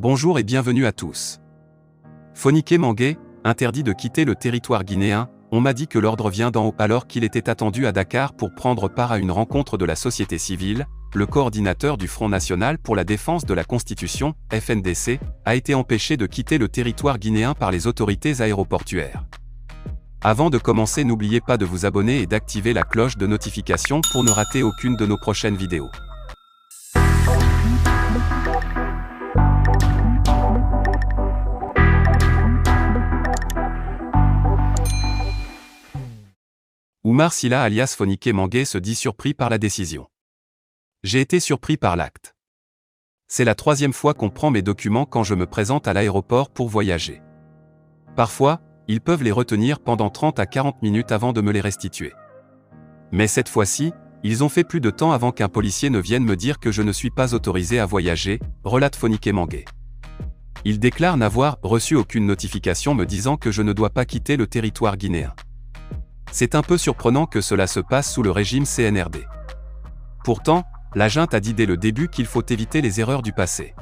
Bonjour et bienvenue à tous. Phonique Mangué, interdit de quitter le territoire guinéen, on m'a dit que l'ordre vient d'en haut alors qu'il était attendu à Dakar pour prendre part à une rencontre de la société civile. Le coordinateur du Front National pour la Défense de la Constitution, FNDC, a été empêché de quitter le territoire guinéen par les autorités aéroportuaires. Avant de commencer, n'oubliez pas de vous abonner et d'activer la cloche de notification pour ne rater aucune de nos prochaines vidéos. Oumar Silla alias Phonique Mangué se dit surpris par la décision. J'ai été surpris par l'acte. C'est la troisième fois qu'on prend mes documents quand je me présente à l'aéroport pour voyager. Parfois, ils peuvent les retenir pendant 30 à 40 minutes avant de me les restituer. Mais cette fois-ci, ils ont fait plus de temps avant qu'un policier ne vienne me dire que je ne suis pas autorisé à voyager, relate Phonique Mangué. Il déclare n'avoir reçu aucune notification me disant que je ne dois pas quitter le territoire guinéen. C'est un peu surprenant que cela se passe sous le régime CNRD. Pourtant, la junte a dit dès le début qu'il faut éviter les erreurs du passé.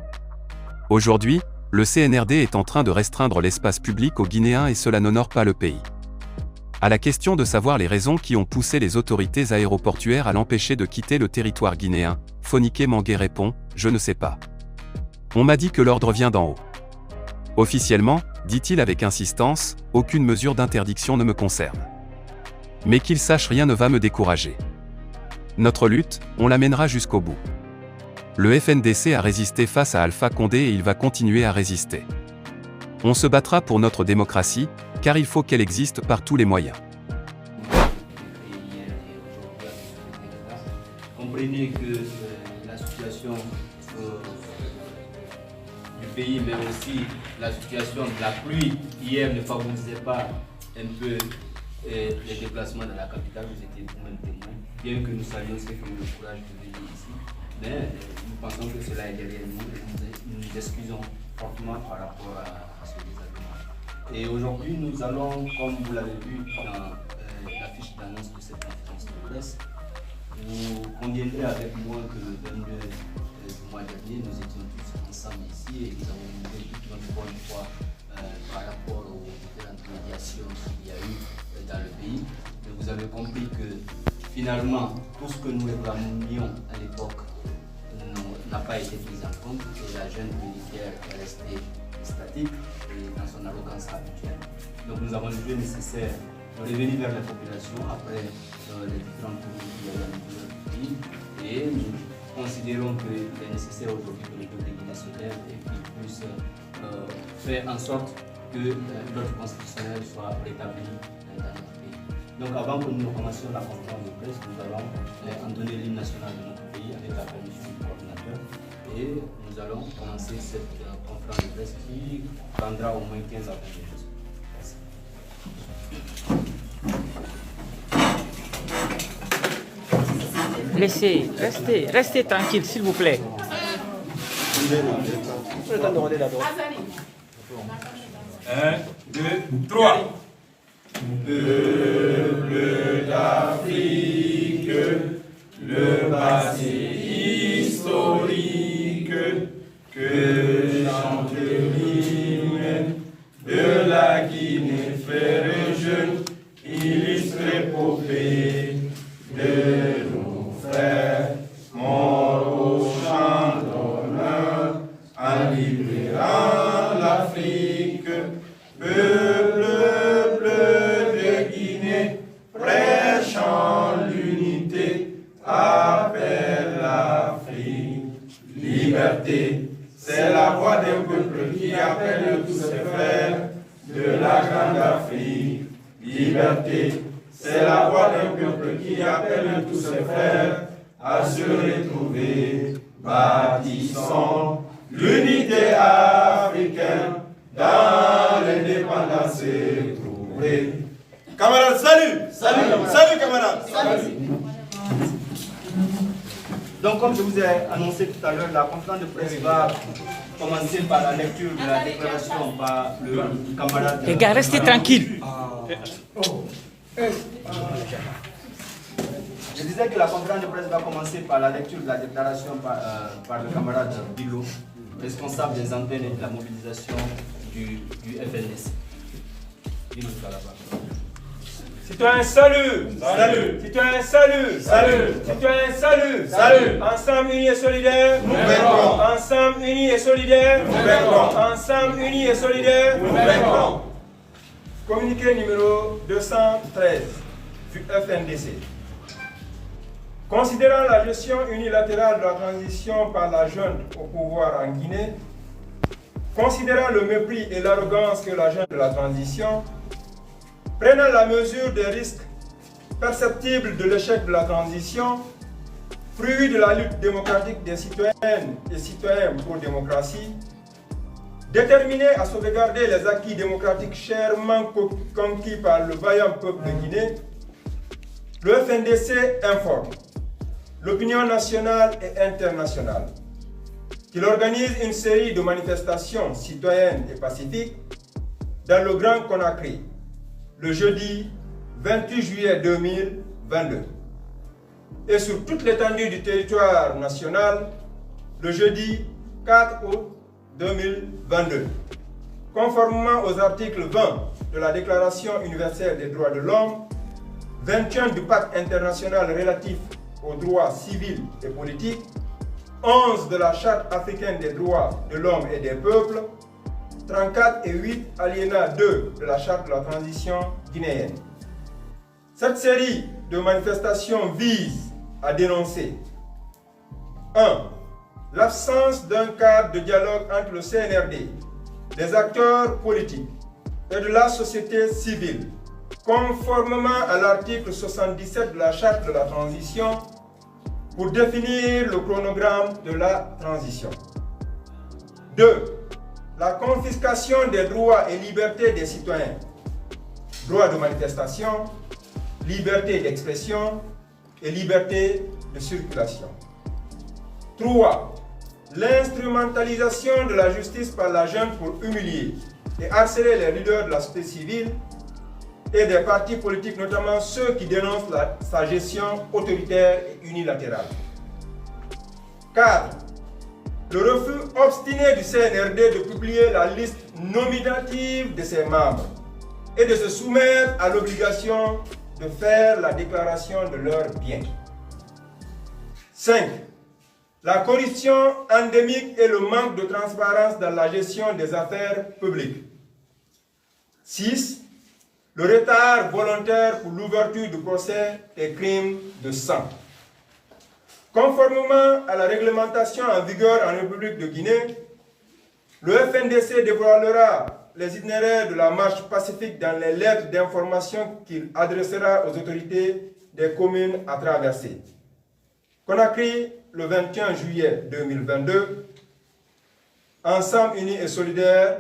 Aujourd'hui, le CNRD est en train de restreindre l'espace public aux Guinéens et cela n'honore pas le pays. À la question de savoir les raisons qui ont poussé les autorités aéroportuaires à l'empêcher de quitter le territoire guinéen, Phonique Mangué répond « Je ne sais pas. On m'a dit que l'ordre vient d'en haut. Officiellement, dit-il avec insistance, aucune mesure d'interdiction ne me concerne. Mais qu'il sache, rien ne va me décourager. Notre lutte, on la mènera jusqu'au bout. Le FNDC a résisté face à Alpha Condé et il va continuer à résister. On se battra pour notre démocratie, car il faut qu'elle existe par tous les moyens. Comprenez que la situation du pays, mais aussi la situation de la pluie hier ne favorisait pas un peu les déplacements dans la capitale. Vous étiez vous-même témoin, bien que nous savions ce que le courage de venir ici. Mais nous pensons que cela est derrière nous et nous nous excusons fortement par rapport à ce désagrément. Et aujourd'hui, nous allons, comme vous l'avez vu dans la fiche d'annonce de cette conférence de presse, vous conviendrez avec moi que le 22 du mois dernier, nous étions tous ensemble ici et nous avons mené toute notre bonne foi par rapport aux différentes médiations qu'il y a eu dans le pays. Mais vous avez compris que finalement, tout ce que nous réclamions à l'époque n'a pas été pris en compte et la junte militaire est restée statique et dans son arrogance habituelle. Donc nous avons jugé nécessaire de revenir vers la population après les différents conflits qu'il y a eu à l'intérieur du pays et nous considérons qu'il est nécessaire aujourd'hui que le peuple guinéen se lève et qu'il puisse faire en sorte que l'ordre constitutionnel soit rétabli dans notre pays. Donc avant que nous commencions la conférence de presse, nous allons entonner l'hymne national de notre pays avec la permission du coordinateur et nous allons commencer cette conférence de presse qui prendra au moins 15 à 20 minutes. Laissez, restez tranquille, s'il vous plaît. Le temps de rôder d'abord. 1, 2, 3. Peuple d'Afrique, le passé historique que chante l'hymne de la Guinée, frère jeune, illustre épopée de nos frères, morts au champ d'honneur, en libérant l'Afrique, peuple bleu de Guinée, prêchant l'unité, appelle l'Afrique. Liberté, c'est la voix d'un peuple qui appelle tous ses frères de la grande Afrique. Liberté, c'est la voix d'un peuple qui appelle tous ses frères à se retrouver. Bâtissons l'unité africaine dans l'indépendance trouvée. Camarades, salut! Salut camarades! Salut! Donc comme je vous ai annoncé tout à l'heure, la conférence de presse va commencer par la lecture de la déclaration par le camarade... Les gars, restez tranquilles. Je disais que la conférence de presse va commencer par la lecture de la déclaration par le camarade Bilo, responsable des antennes et de la mobilisation du FNDC. Citoyens, salut! Salut! Citoyens, salut! Salut! Citoyens, salut! Salut! Ensemble unis et solidaires! Nous vaincrons! Ensemble unis et solidaires! Nous vaincrons! Ensemble unis et solidaires! Nous vaincrons! Communiqué numéro 213 du FNDC. Considérant la gestion unilatérale de la transition par la junte au pouvoir en Guinée, considérant le mépris et l'arrogance que la junte de la transition, prenant la mesure des risques perceptibles de l'échec de la transition, fruit de la lutte démocratique des citoyennes et citoyens pour la démocratie, déterminé à sauvegarder les acquis démocratiques chèrement conquis par le vaillant peuple de Guinée, le FNDC informe l'opinion nationale et internationale qu'il organise une série de manifestations citoyennes et pacifiques dans le Grand Conakry, le jeudi 28 juillet 2022, et sur toute l'étendue du territoire national, le jeudi 4 août 2022, conformément aux articles 20 de la Déclaration universelle des droits de l'homme, 21 du Pacte international relatif aux droits civils et politiques, 11 de la Charte africaine des droits de l'homme et des peuples, 34 et 8 alinéa 2 de la Charte de la transition guinéenne. Cette série de manifestations vise à dénoncer 1. L'absence d'un cadre de dialogue entre le CNRD, les acteurs politiques et de la société civile, conformément à l'article 77 de la Charte de la transition, pour définir le chronogramme de la transition. 2. La confiscation des droits et libertés des citoyens, droit de manifestation, liberté d'expression et liberté de circulation. 3. L'instrumentalisation de la justice par la junte pour humilier et harceler les leaders de la société civile et des partis politiques, notamment ceux qui dénoncent sa gestion autoritaire et unilatérale. 4. Le refus obstiné du CNRD de publier la liste nominative de ses membres et de se soumettre à l'obligation de faire la déclaration de leurs biens. 5. La corruption endémique et le manque de transparence dans la gestion des affaires publiques. 6. Le retard volontaire pour l'ouverture du procès des crimes de sang. Conformément à la réglementation en vigueur en République de Guinée, le FNDC dévoilera les itinéraires de la marche pacifique dans les lettres d'information qu'il adressera aux autorités des communes à traverser. Conakry, le 21 juillet 2022. Ensemble unis et solidaires,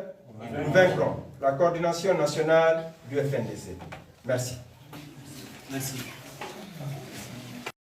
nous vaincrons. La coordination nationale du FNDC. Merci. Merci.